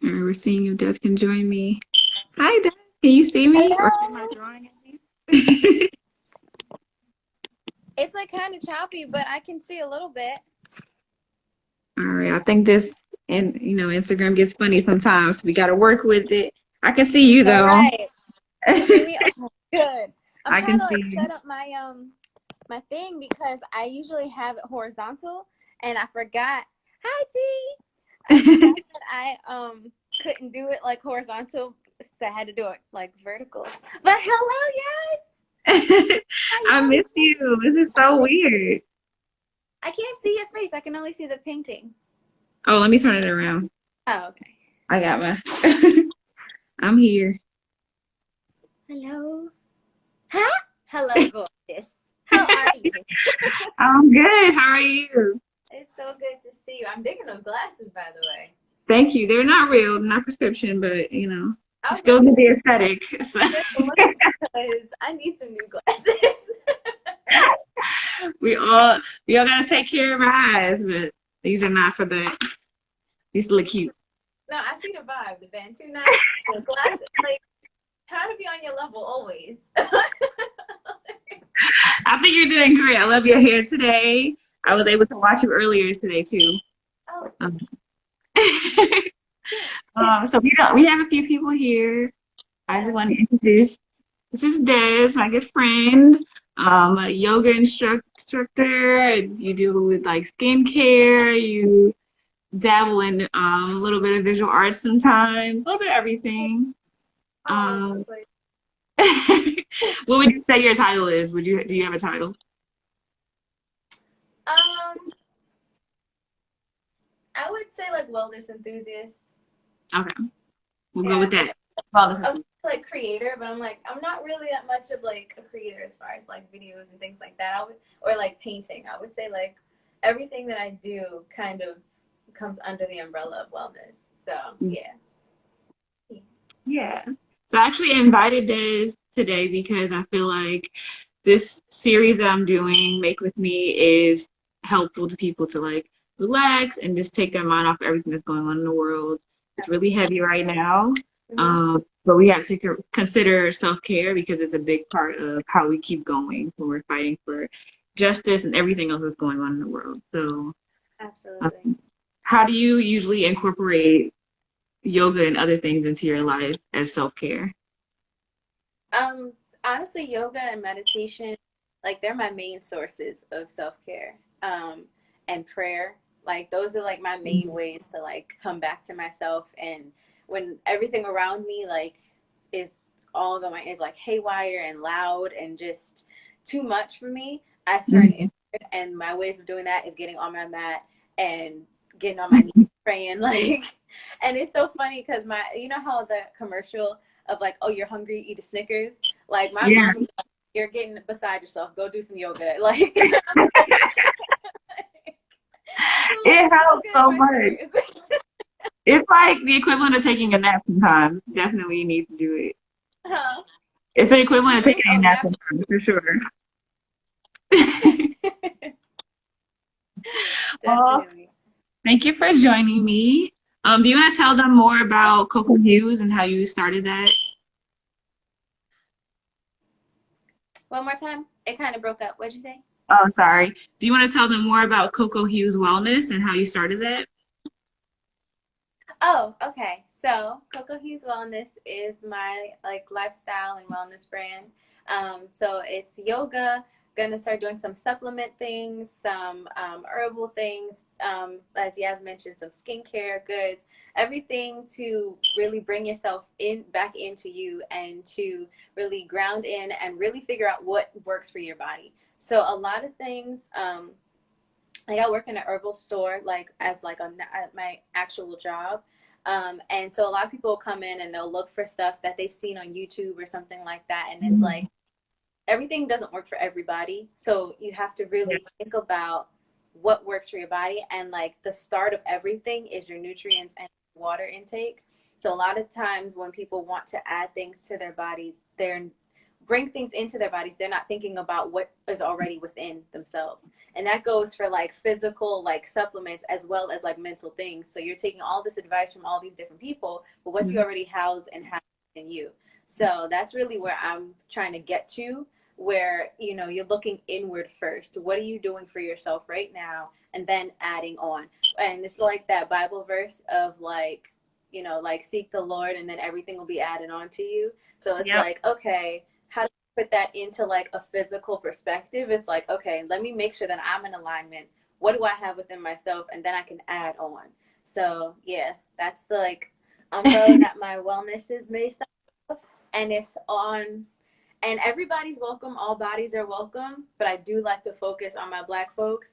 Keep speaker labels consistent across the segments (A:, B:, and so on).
A: All right, we're seeing if Des can join me. Hi, Des. Can you see me? Or am I
B: Hello.
A: drawing at least?
B: It's like kind of choppy, but I can see a little bit.
A: All right. I think this, and Instagram gets funny sometimes. We got to work with it. I can see you
B: All
A: though.
B: right. You see me? Oh, good. I'm
A: I
B: trying
A: can
B: to
A: see
B: like
A: you.
B: set up my thing because I usually have it horizontal, and I forgot. Hi, T. I forgot that I couldn't do it like horizontal. So I had to do it like vertical. But hello, yes. How
A: I
B: y'all
A: miss you. This is so
B: doing?
A: weird.
B: I can't see your face. I can only see the painting.
A: Oh, let me turn it around.
B: Oh, okay.
A: I got my. I'm here.
B: Hello. Huh? Hello, gorgeous. How are you?
A: I'm good. How are you?
B: It's so good to see you. I'm digging those glasses, by the way.
A: Thank you. They're not real, not prescription, but
B: I
A: it's
B: was
A: still
B: gonna
A: good the aesthetic. So
B: say just look because I need some new glasses.
A: we all we all gotta take care of our eyes, but these are not for that. These look cute.
B: No, I see the vibe. The band too nice. The glasses, like trying to be on your level always.
A: I think you're doing great. I love your hair today. I was able to watch you earlier today too.
B: Oh,
A: Um,
B: yeah.
A: so we have a few people here. I just
B: Yes.
A: want to introduce. This is Des, my good friend, a yoga instructor. You do with like skincare. You dabble in a little bit of visual arts sometimes, a little bit of everything.
B: Oh,
A: Um,
B: like,
A: what would you say your title is? Do you have a title?
B: um, I would say like wellness enthusiast.
A: Okay, we'll go
B: Yeah.
A: with that. Well, this
B: I
A: is
B: was like creator, but I'm like I'm not really that much of like a creator as far as like videos and things like that. Or like painting. I would say like everything that I do kind of comes under the umbrella of wellness. So yeah.
A: yeah. So I actually invited Des today because I feel like this series that I'm doing, Make With Me, is helpful to people to like relax and just take their mind off everything that's going on in the world. It's really heavy right now.
B: Mm-hmm.
A: But we have to consider self-care because it's a big part of how we keep going when we're fighting for justice and everything else that's going on in the world. So,
B: Absolutely.
A: um, how do you usually incorporate yoga and other things into your life as self-care?
B: Um, Honestly, yoga and meditation, like they're my main sources of self-care. And prayer, like those are like my main ways to like come back to myself. And when everything around me like is all going is like haywire and loud and just too much for me, I turn
A: Mhm.
B: inward. And my ways of doing that is getting on my mat and getting on my knees praying like. And it's so funny because my you know how the commercial of like, oh, you're hungry, eat a Snickers. Like my
A: Yeah,
B: mom was like, you're getting beside yourself. Go do some yoga. Like, so
A: it
B: like
A: helps
B: yoga and
A: so
B: my
A: much.
B: Snickers.
A: It's like the equivalent of taking a nap sometimes. Definitely need to do it.
B: Huh?
A: It's the equivalent of taking a
B: Oh,
A: nap
B: naps.
A: sometimes for sure. Well,
B: Definitely.
A: thank you for joining me. Do you want to tell them more about Coco Hughes and how you started that?
B: One more time. It kind of broke up. What'd you say?
A: Oh, sorry. Do you want to tell them more about Coco Hughes Wellness and how you started that?
B: Oh, okay. So Coco Hughes Wellness is my like lifestyle and wellness brand. So it's yoga. Gonna start doing some supplement things, some herbal things, as Yaz mentioned, some skincare goods, everything to really bring yourself in back into you and to really ground in and really figure out what works for your body. So a lot of things. Like I work in an herbal store, like as like at my actual job. And so a lot of people come in and they'll look for stuff that they've seen on YouTube or something like that. And it's like everything doesn't work for everybody. So you have to
A: Yeah.
B: really think about what works for your body. And like the start of everything is your nutrients and water intake. So a lot of times when people want to add things to their bodies, they're bring things into their bodies, they're not thinking about what is already within themselves. And that goes for like physical like supplements as well as like mental things. So you're taking all this advice from all these different people, but what do you already house and have in you? So that's really where I'm trying to get to, where you're looking inward first. What are you doing for yourself right now, and then adding on. And it's like that Bible verse of like, like seek the Lord and then everything will be added on to you. So it's
A: Yep.
B: like, okay, how do you put that into like a physical perspective? It's like, okay, let me make sure that I'm in alignment. What do I have within myself? And then I can add on. So yeah, that's the like umbrella that my wellness is based on. And it's on, and everybody's welcome, all bodies are welcome, but I do like to focus on my Black folks,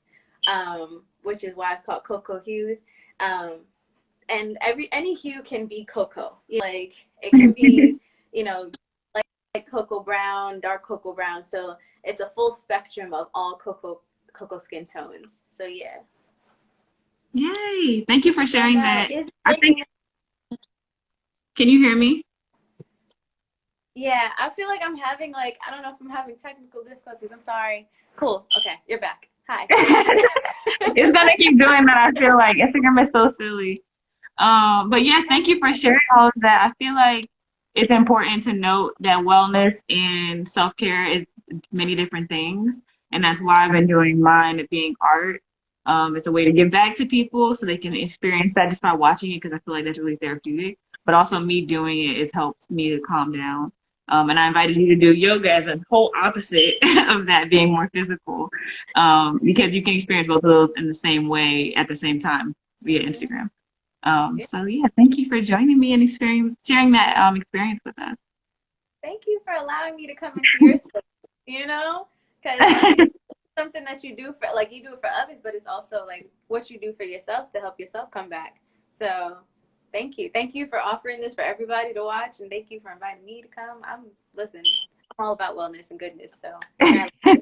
B: which is why it's called Cocoa Hues. And any hue can be cocoa. Like it can be, like cocoa brown, dark cocoa brown. So it's a full spectrum of all cocoa skin tones. So yeah.
A: Yay. Thank you for
B: So
A: sharing
B: that
A: that.
B: is
A: I think, can you hear me?
B: yeah, I feel like I'm having like, I don't know if I'm having technical difficulties. I'm sorry. Cool. Okay, you're back. Hi.
A: It's gonna keep doing that. I feel like Instagram is so silly. But yeah, thank you for sharing all of that. I feel like it's important to note that wellness and self care is many different things, and that's why I've been doing mine at being art. It's a way to give back to people so they can experience that just by watching it because I feel like that's really therapeutic. But also me doing it has helped me to calm down. And I invited you to do yoga as a whole opposite of that being more physical, because you can experience both of those in the same way at the same time via Instagram.
B: Yeah.
A: So yeah, thank you for joining me and sharing that experience with us.
B: Thank you for allowing me to come into your space, because like it's something that you do for, like, you do it for others, but it's also like what you do for yourself to help yourself come back. So thank you for offering this for everybody to watch, and thank you for inviting me to come. Listen, I'm all about wellness and goodness, so here I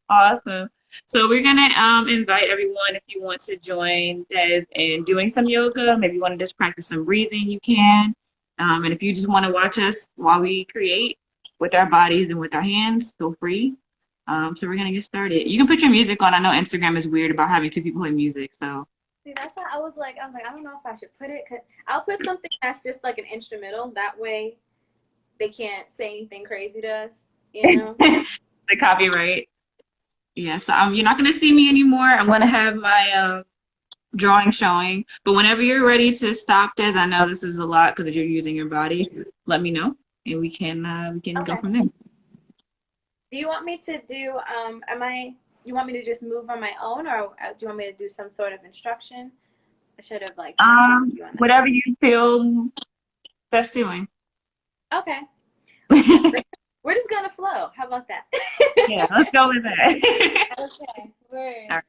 A: Awesome. So we're gonna invite everyone if you want to join Des in doing some yoga. Maybe you want to just practice some breathing, you can. And if you just want to watch us while we create with our bodies and with our hands, feel free. So we're gonna get started. You can put your music on. I know Instagram is weird about having two people play music, so
B: See, that's why I was like, I don't know if I should put it. I'll put something that's just like an instrumental. That way, they can't say anything crazy to us.
A: the copyright. Yeah, so you're not going to see me anymore. I'm going to have my drawing showing. But whenever you're ready to stop this, I know this is a lot because you're using your body. Let me know, and we can go
B: Okay.
A: from there.
B: Do you want me to do? You want me to just move on my own, or do you want me to do some sort of instruction? I should have like checked in with you on
A: Whatever you feel best doing.
B: that. Okay. We're just gonna flow. How about that?
A: Yeah, let's go with that.
B: Okay. Word.
A: All right.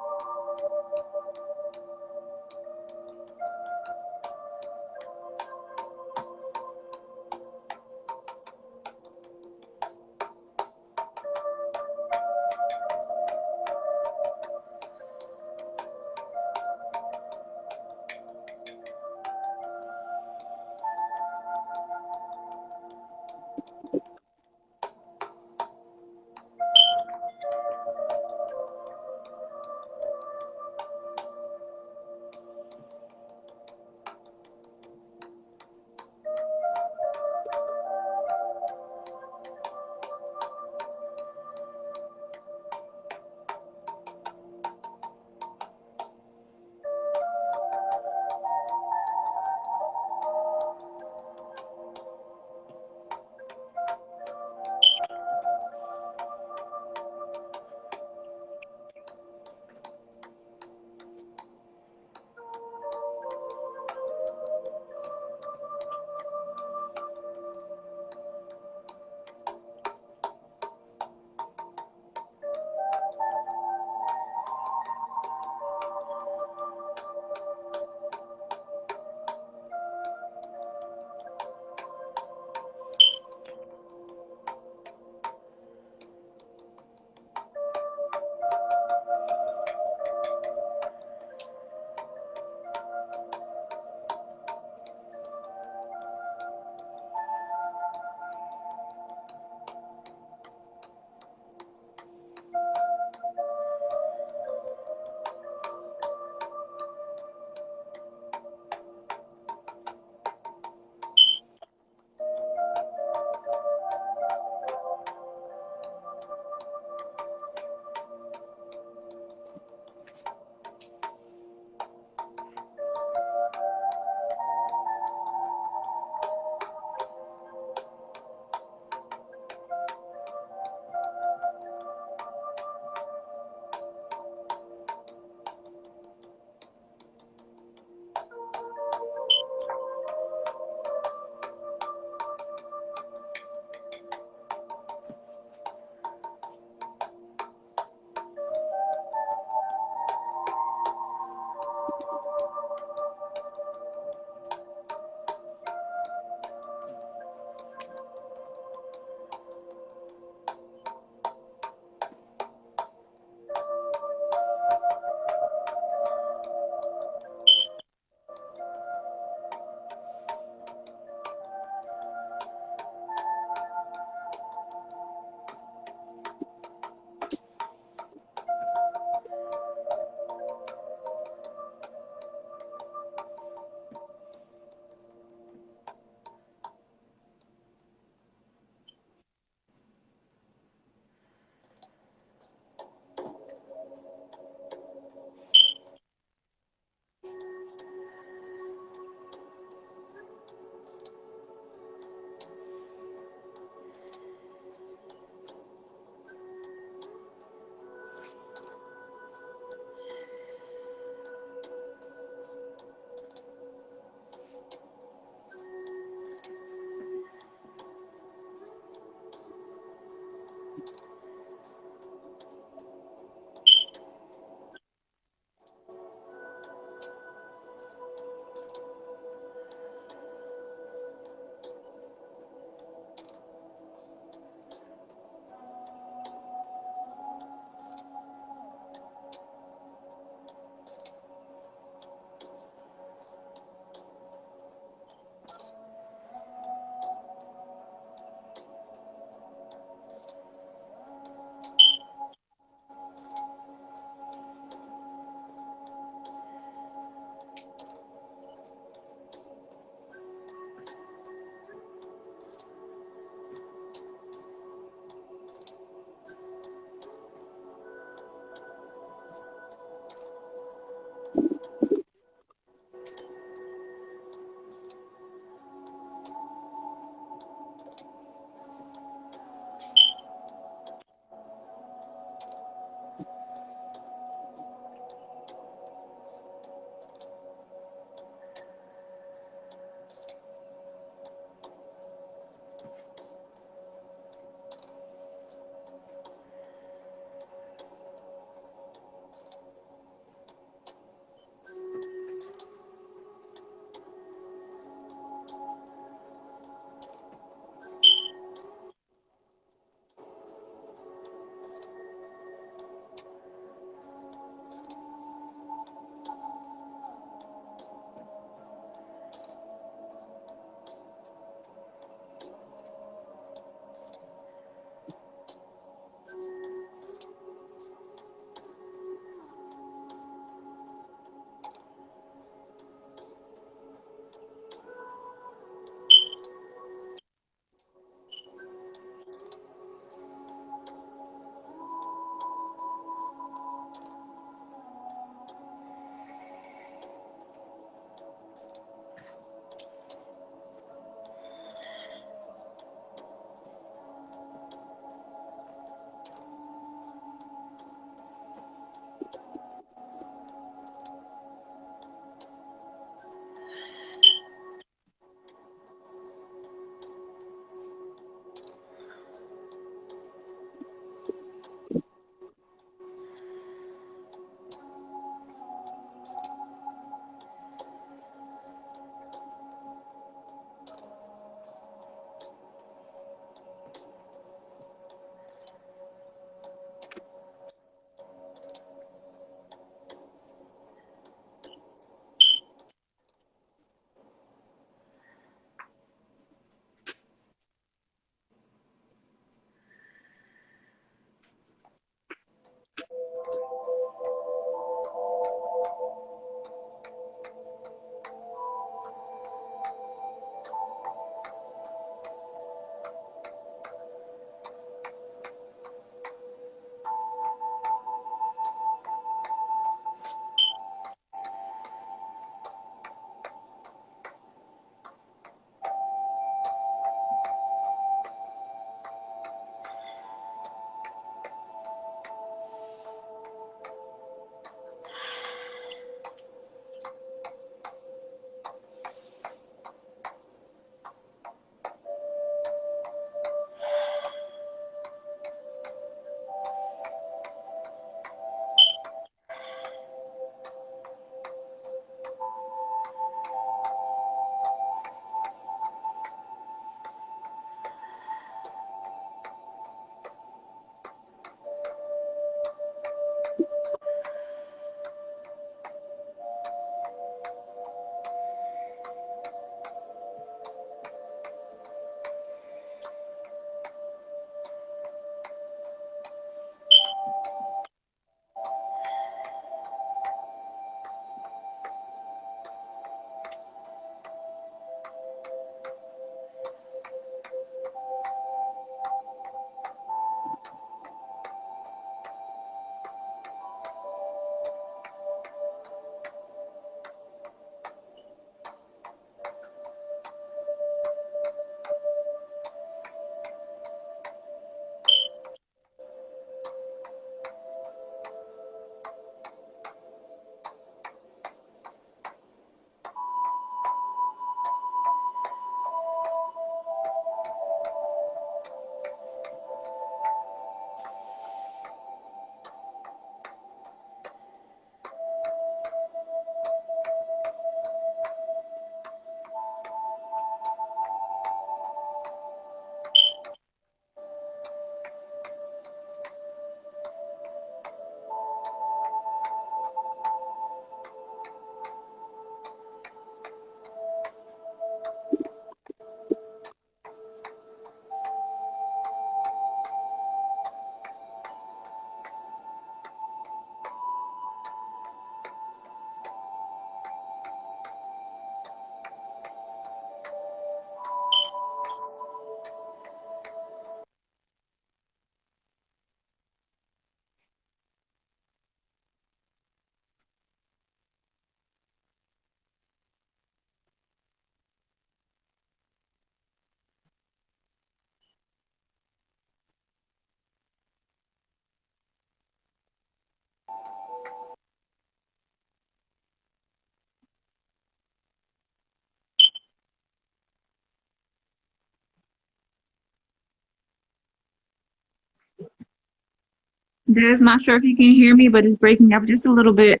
A: Des, not sure if you can hear me, but it's breaking up just a little bit.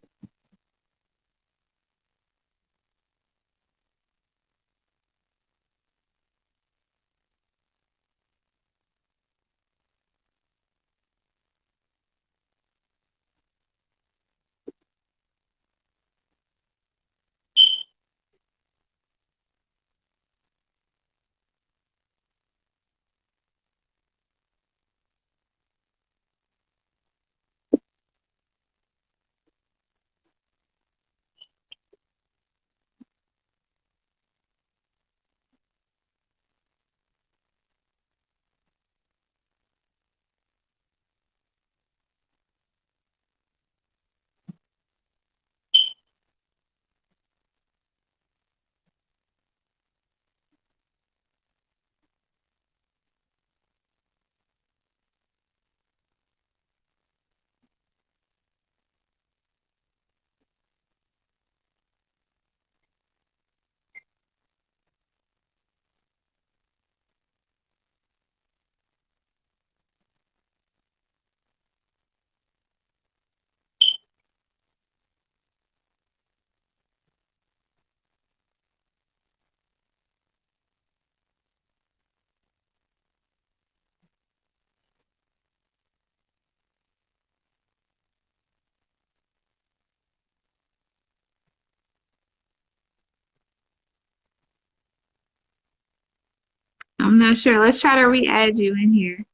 A: I'm not sure. Let's try to re-add you in here.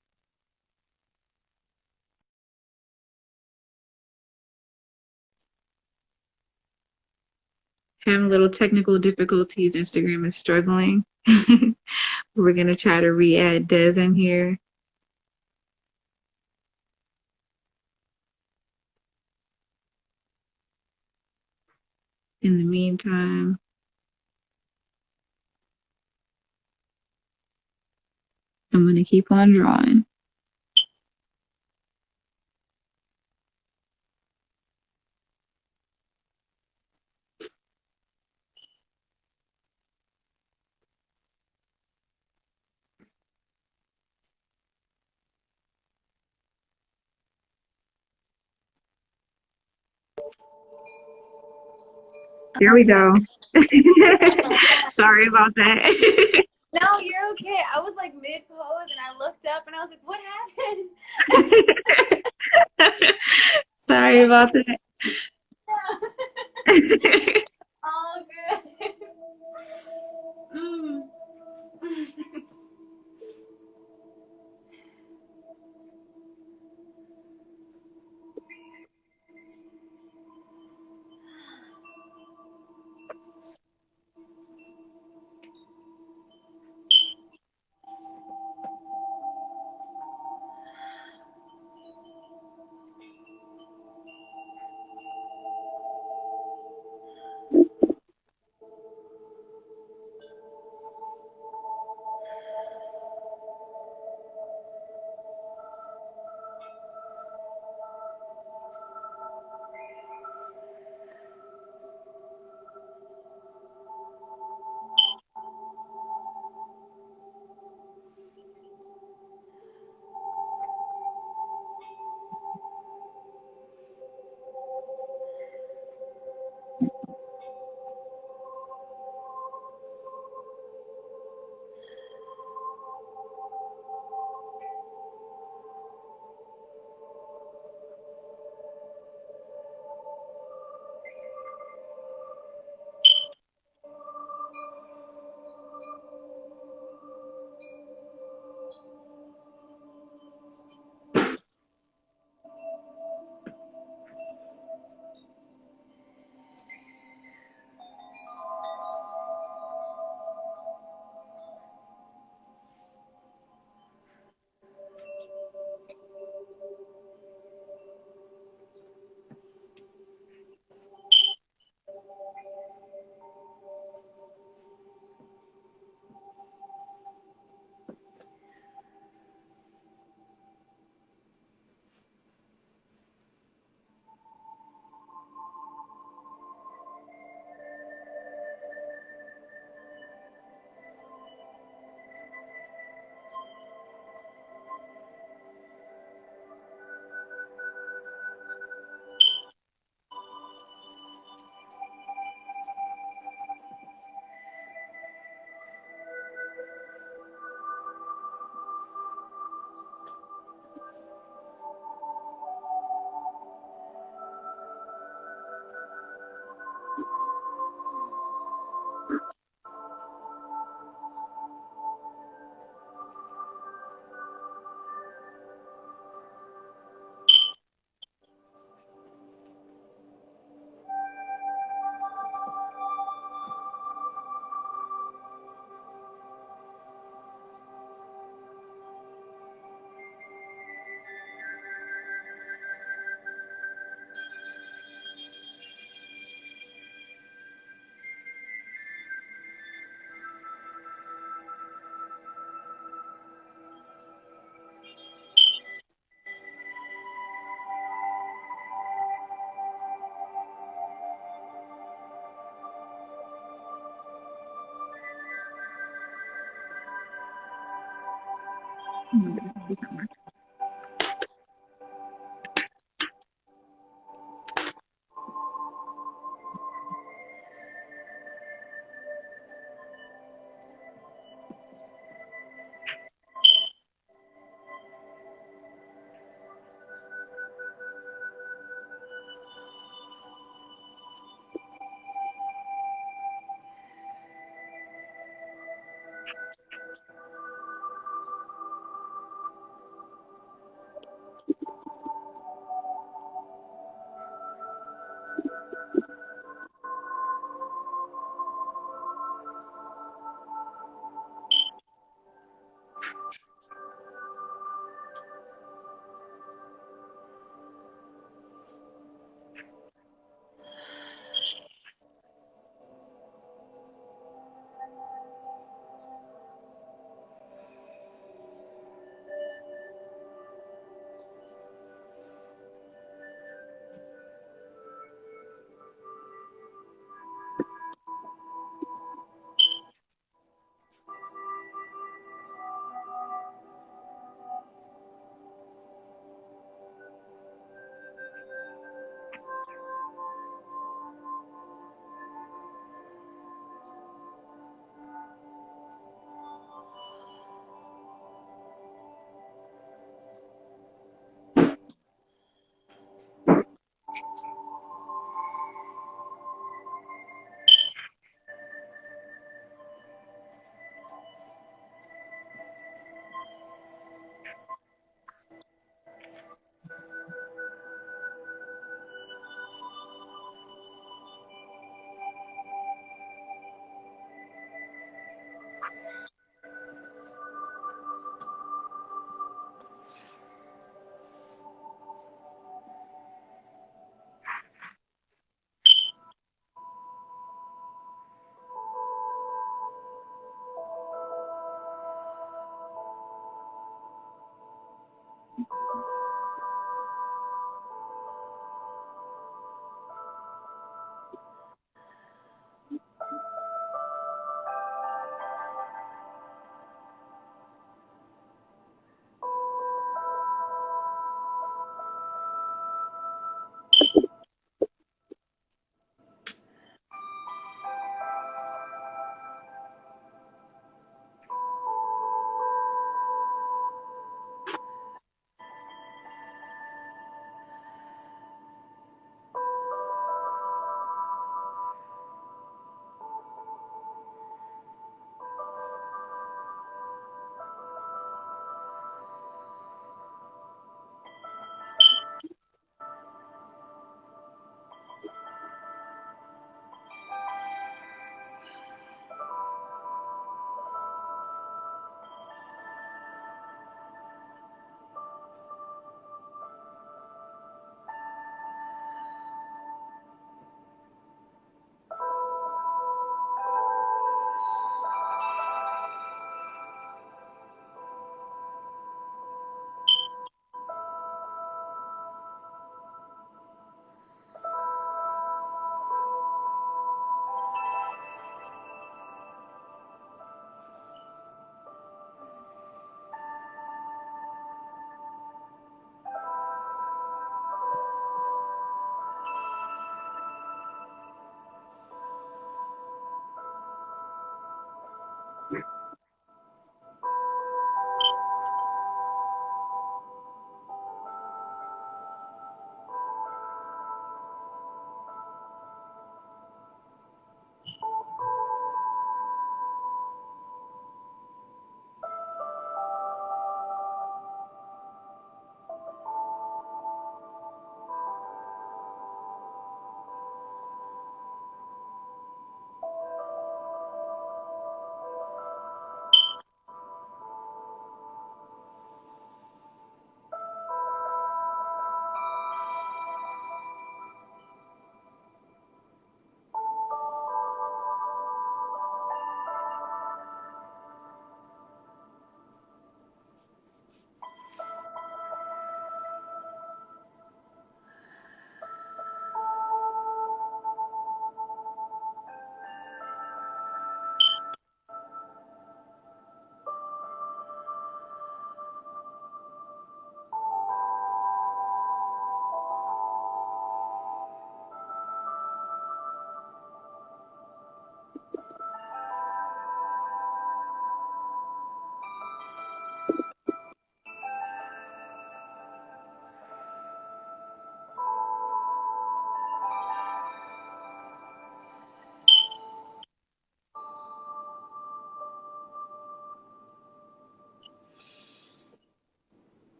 A: Having little technical difficulties. Instagram is struggling. We're gonna try to re-add Des in here. In the meantime, I'm gonna keep on drawing. There we
B: Okay.
A: go. Sorry about that.
B: No, you're okay. I was like mid pose and I looked up and I was like, what happened?
A: Sorry about that.
B: All good. Mm.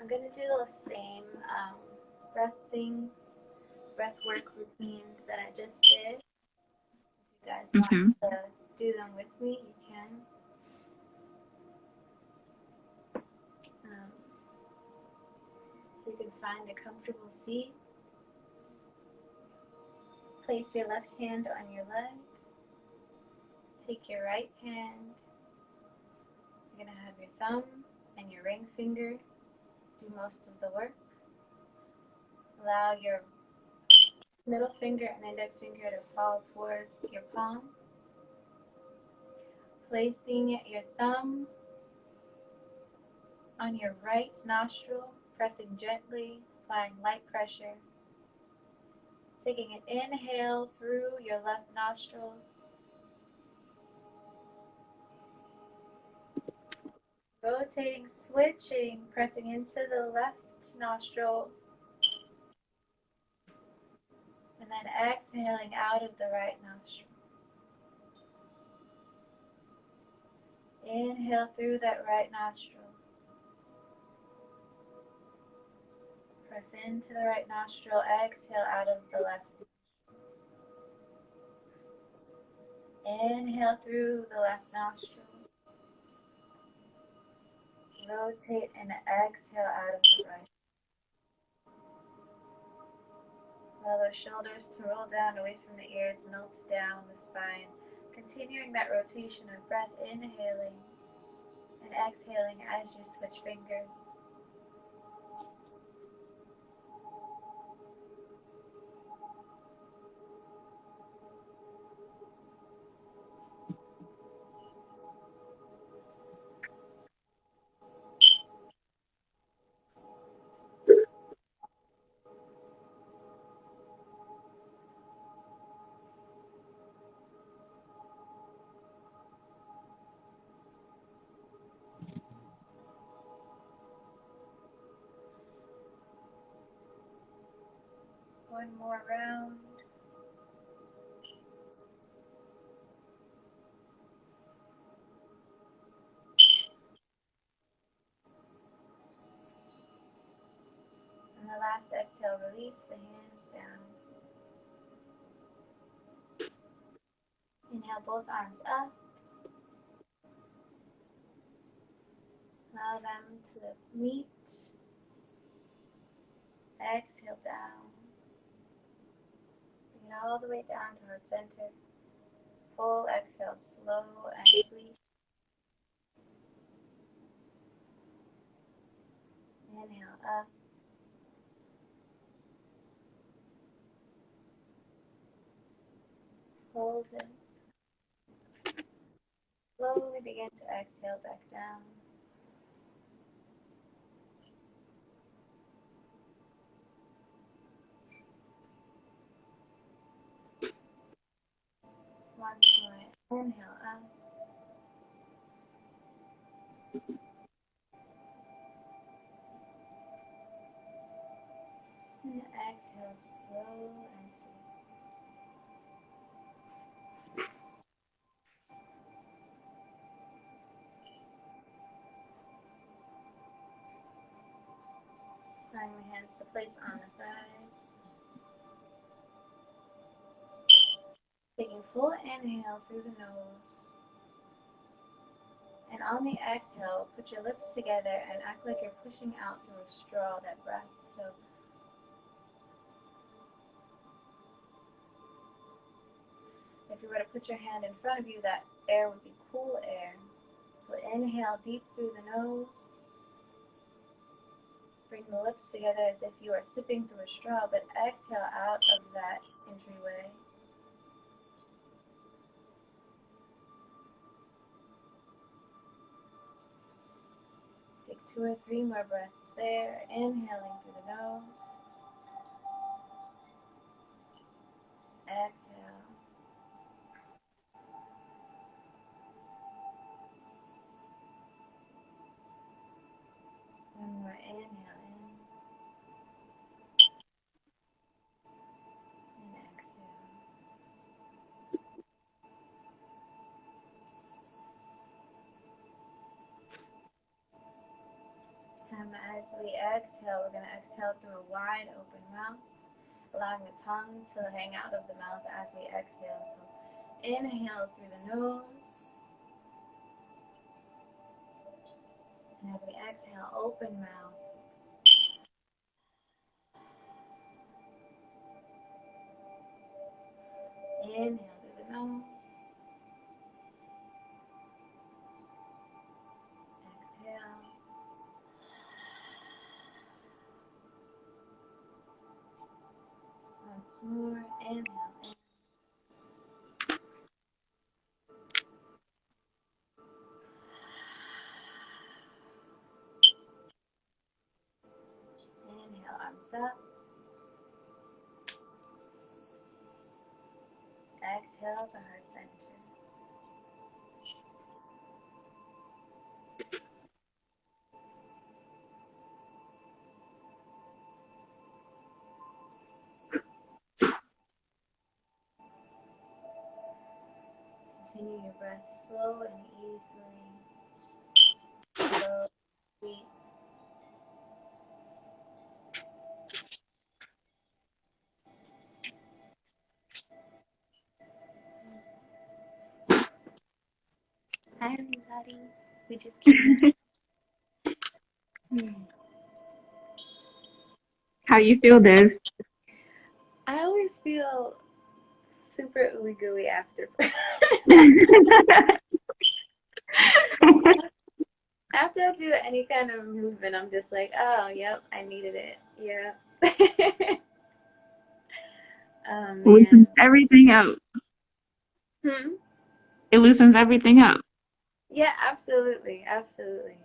B: I'm going to do those same breath things, breath work routines that I just did. If you guys want
A: Okay.
B: to do them with me, you can. Um, so you can find a comfortable seat. Place your left hand on your leg. Take your right hand. You're going to have your thumb and your ring finger do most of the work. Allow your middle finger and index finger to fall towards your palm. Placing your thumb on your right nostril, pressing gently, applying light pressure. Taking an inhale through your left nostril. Rotating, switching, pressing into the left nostril. And then exhaling out of the right nostril. Inhale through that right nostril. Press into the right nostril, exhale out of the left. Inhale through the left nostril. Rotate and exhale out of the right. Allow those shoulders to roll down away from the ears, melt down the spine. Continuing that rotation of breath, inhaling and exhaling as you switch fingers. One more round. And the last exhale, release the hands down. Inhale both arms up. Allow them to meet. Exhale down. Bring it all the way down to heart center. Full exhale, slow and sweet. Inhale up. Hold it. Slowly begin to exhale back down. Once more, inhale up. And exhale slow and sweet. Allowing the hands to place on the thighs. Taking full inhale through the nose. And on the exhale, put your lips together and act like you're pushing out through a straw that breath. So if you were to put your hand in front of you, that air would be cool air. So inhale deep through the nose. Bring the lips together as if you are sipping through a straw, but exhale out of that entryway. Take 2 or 3 more breaths there, inhaling through the nose. Exhale. One more inhale in. And exhale. This time As we exhale, we're going to exhale through a wide open mouth, allowing the tongue to hang out of the mouth as we exhale. So inhale through the nose, and as we exhale, open mouth. Inhale through the nose, exhale. Once more, inhale. Inhale, arms up. Exhale to heart center. Continue your breath slow and easily. Slow, sweet. Hi, everybody. We just came in.
A: How you feel this?
B: I always feel super ooey gooey after. After I do any kind of movement, I'm just like, oh, yep, I needed it. Yeah. Oh,
A: Loosens
B: man.
A: everything up.
B: Hmm?
A: It loosens everything up.
B: Yeah, absolutely. Absolutely.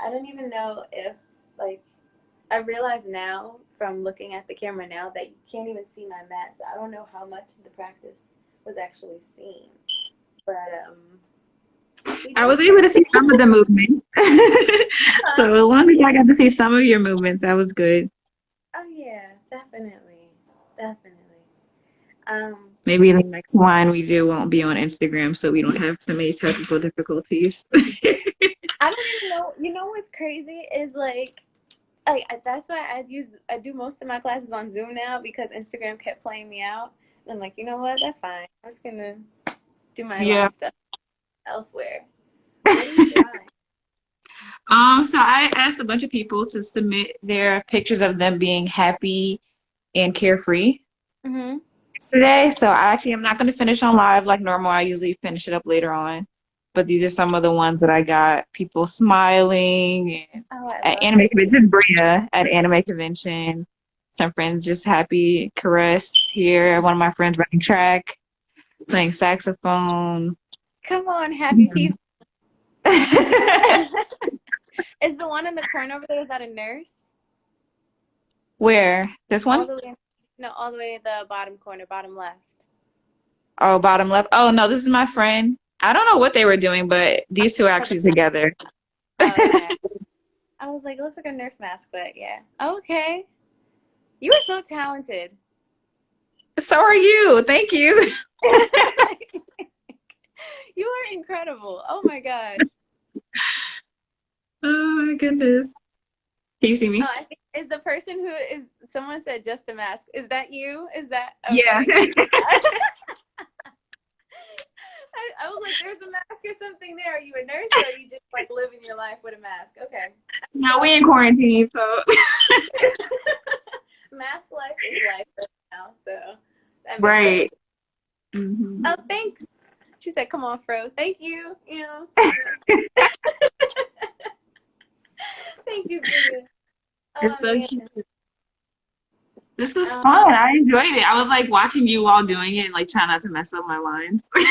B: I don't even know if, like, I realize now from looking at the camera now that you can't even see my mat, so I don't know how much of the practice was actually seen. But we
A: I
B: did
A: was able to
B: it.
A: see some of the movements. So as long as I got to see some of your movements, that was good.
B: Oh yeah, definitely, definitely. Um,
A: Maybe the next one we do won't be on Instagram, so we don't have so many technical difficulties.
B: I don't even know. You know what's crazy is like that's why I do most of my classes on Zoom now because Instagram kept playing me out. And I'm like, you know what? That's fine. I'm just gonna do my
A: Yeah.
B: live stuff elsewhere. What are you drawing?
A: So I asked a bunch of people to submit their pictures of them being happy and carefree
B: Mm-hmm.
A: today. So I actually am not going to finish on live like normal. I usually finish it up later on. But these are some of the ones that I got. People smiling and
B: Oh, I
A: at
B: love
A: anime
B: it.
A: convention. Bria at anime convention. Some friends just happy. Caress here. One of my friends running track, playing saxophone.
B: Come on, happy people. Is the one in the corner over there, is that a nurse?
A: Where? This
B: All
A: one?
B: the way, no, all the way the bottom corner, bottom left.
A: Oh, bottom left. Oh, no, this is my friend. I don't know what they were doing, but these two are actually together.
B: Okay. I was like, it looks like a nurse mask, but yeah. Okay. You are so talented.
A: So are you. Thank you.
B: You are incredible. Oh my gosh.
A: Oh my goodness. Can you see
B: Oh,
A: me?
B: I think is the person who is someone said just a mask. Is that you? Is that
A: Yeah.
B: okay? I was like, there's a mask or something there. Are you a nurse or are you just like living your life with a mask? Okay.
A: No, we in quarantine, so
B: Mask life is life right now, so that makes sense.
A: right. Hmm.
B: Oh, thanks. She said, "Come on, Fro. Thank you. You know, thank you, Bria."
A: It's
B: Oh
A: so
B: man.
A: cute. This was
B: Um,
A: fun. I enjoyed it. I was like watching you all doing it and like trying not to mess up my lines.
B: oh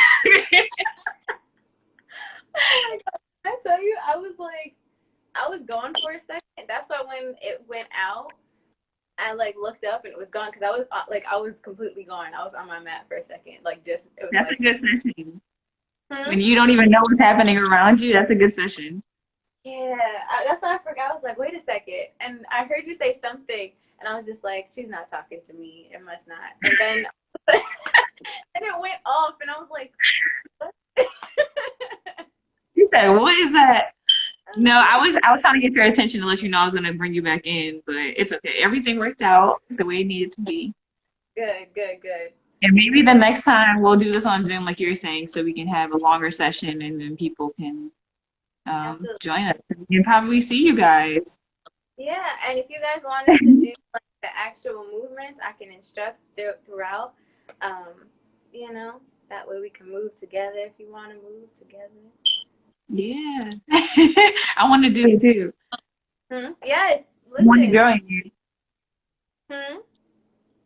B: my god! I tell you, I was like, I was gone for a second. That's why when it went out, I like looked up and it was gone because I was completely gone. I was on my mat for a second. Like just it was
A: That's a
B: like,
A: good session.
B: hmm?
A: When you don't even know what's happening around you, that's a good session.
B: Yeah. That's why I forgot. I was like, wait a second, and I heard you say something, and I was just like, she's not talking to me. It must not. And then and it went off, and I was like, what?
A: You said, what is that? No, I was trying to get your attention to let you know I was gonna bring you back in, but it's okay. Everything worked out the way it needed to be.
B: Good, good, good.
A: And maybe the next time we'll do this on Zoom, like you were saying, so we can have a longer session and then people can
B: Absolutely.
A: join us. We can probably see you guys.
B: Yeah, and if you guys want us to do like the actual movements, I can instruct throughout. Um, you know, that way we can move together if you want to move together.
A: Yeah. I want to do it too.
B: Hmm? Yes,
A: I want to
B: listen.
A: join you.
B: Hmm?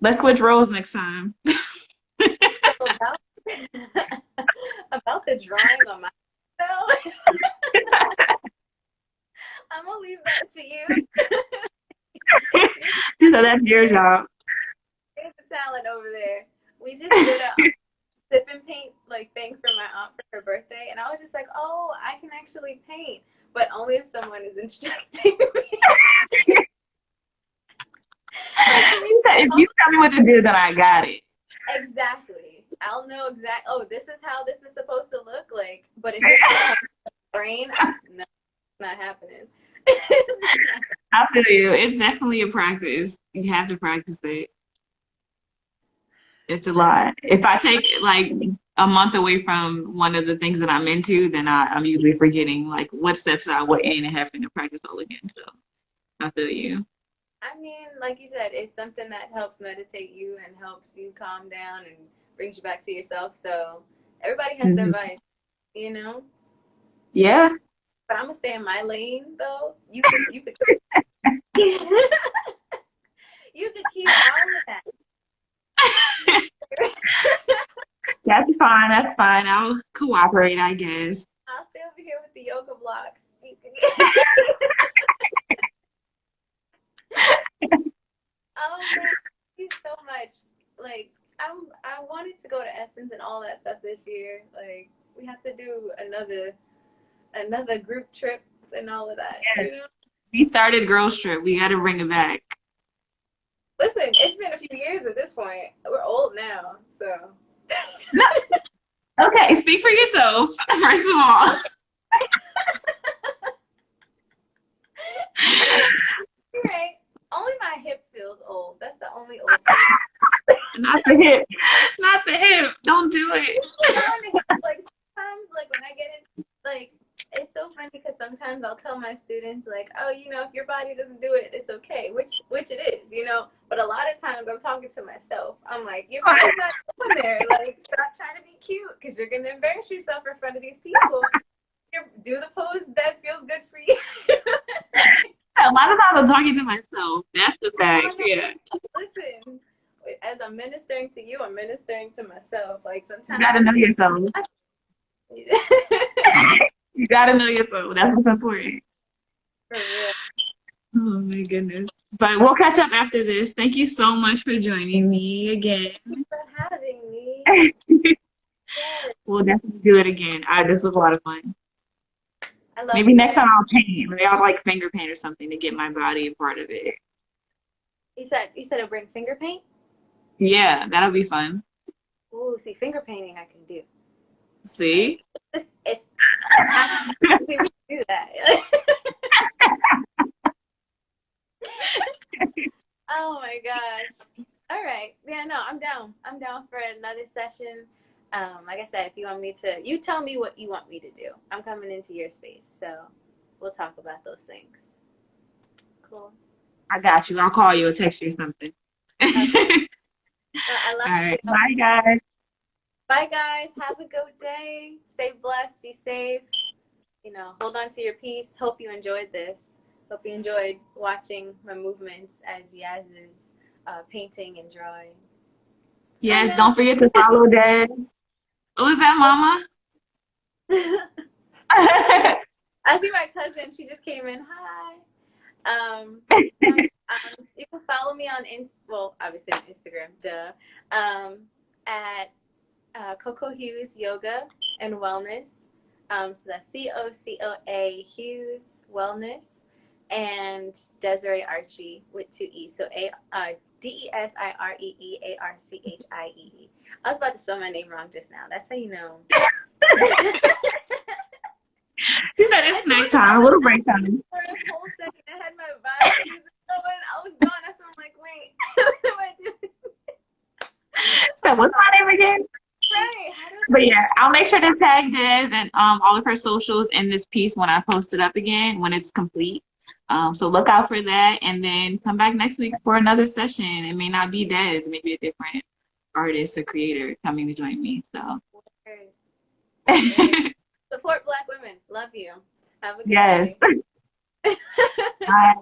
A: Let's switch roles next time.
B: So about, about the drawing on my so I'm gonna leave that to you.
A: So that's your job.
B: You're the talent over there. We just did a sip and paint like thing for my aunt for her birthday, and I was just like, oh, I can actually paint, but only if someone is instructing me. Like, can we
A: If you tell me what to do, then I got it.
B: exactly? I'll know exact. Oh, this is how this is supposed to look like. But if it's just brain, no, it's not happening. It's just not.
A: I feel you. It's definitely a practice. You have to practice it. It's a lot. If I take like a month away from one of the things that I'm into, then I'm usually forgetting like what steps I went in and having to practice all again. So I feel you.
B: I mean, like you said, it's something that helps meditate you and helps you calm down and brings you back to yourself. So everybody has their
A: Hmm.
B: vice, you know.
A: Yeah.
B: But I'm gonna stay in my lane, though. You could you could keep all of that.
A: That's fine. That's fine. I'll cooperate, I guess.
B: I'll stay over here with the yoga blocks. You can... Oh man, thank you so much. Like I wanted to go to Essence and all that stuff this year. Like we have to do another group trip and all of that.
A: Yeah.
B: You know.
A: We started Girls Trip. We got to bring it back.
B: Listen, it's been a few years at this point. We're old now, so.
A: No. Okay, speak for yourself, first of all.
B: Right. Only my hip feels old. That's the only old thing.
A: Not the hip. Not the hip. Don't do it.
B: Like sometimes, like when I get in, like it's so funny because sometimes I'll tell my students, like, oh, if your body doesn't do it, it's okay, which it is, But a lot of times I'm talking to myself. I'm like, your body's not going there. Like, stop trying to be cute because you're gonna embarrass yourself in front of these people. Do the pose that feels good for you.
A: A lot of times I'm talking to myself. That's the fact. Yeah.
B: Listen, as I'm ministering to you, I'm ministering to myself. Like
A: You
B: sometimes
A: gotta know yourself. You gotta know yourself. That's what's important.
B: For real.
A: Oh my goodness. But we'll catch up after this. Thank you so much for joining me again.
B: Thank you for having me. Yes.
A: We'll definitely do it again. This was a lot of fun.
B: I love
A: Maybe
B: you.
A: next time I'll paint. Maybe I'll like finger paint or something to get my body a part of it.
B: You said to bring finger paint?
A: Yeah, that'll be fun.
B: Ooh, see, finger painting I can do.
A: See?
B: It's I can do that. Oh my gosh. All right. Yeah, no, I'm down. I'm down for another session. Like I said, if you want me to, you tell me what you want me to do. I'm coming into your space, so we'll talk about those things. Cool.
A: I got you. I'll call you or text you or something.
B: Okay. I love
A: All right.
B: you.
A: Bye, guys.
B: Bye, guys. Have a good day. Stay blessed. Be safe. Hold on to your peace. Hope you enjoyed this. Hope you enjoyed watching my movements as Yaz is painting and drawing.
A: Yes, don't forget to follow Des. Oh, is that Mama?
B: I see my cousin. She just came in. Hi. You can follow me on obviously on Instagram, duh. At Coco Hughes Yoga and Wellness. So that's COCOA Hughes Wellness and Desiree Archie with 2 E. So DESIREEARCHIE. I was about to spell my name wrong just now. That's how you know.
A: He said it's
B: I told
A: snack
B: you I
A: time, a
B: was
A: little break
B: acting
A: time.
B: for a whole second. I had my vibes music going. I was gone. That's when I'm like, wait, what am I doing?
A: So what's my name again?
B: Right. How do
A: But yeah, I'll make sure to tag Des and all of her socials in this piece when I post it up again when it's complete. So look out for that, and then come back next week for another session. It may not be Des, maybe a different artist or creator coming to join me. So
B: Word. Word. Support Black women. Love you. Have a good
A: yes.
B: day.
A: Bye.